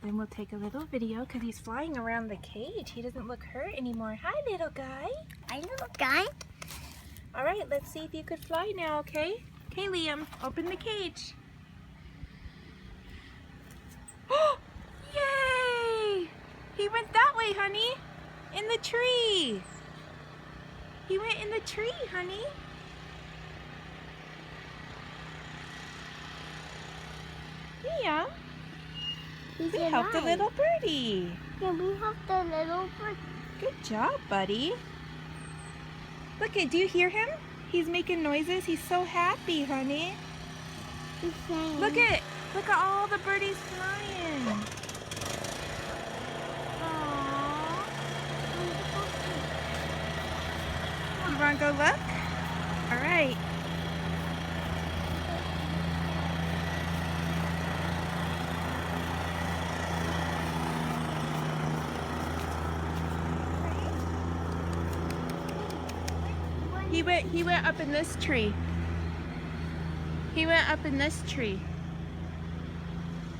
then we'll take a little video because he's flying around the cage. He doesn't look hurt anymore. Hi, little guy. Hi, little guy. All right, let's see if you could fly now, okay? Okay, Liam, open the cage. Oh, yay! He went that way, honey. In the tree. He went in the tree, honey. Liam, we helped the little birdie. Yeah, we helped the little bird. Good job, buddy. Look, do you hear him? He's making noises. He's so happy, honey. He's saying, Look at all the birdies flying. Aww. You want to go look? All right. He went up in this tree. He went up in this tree.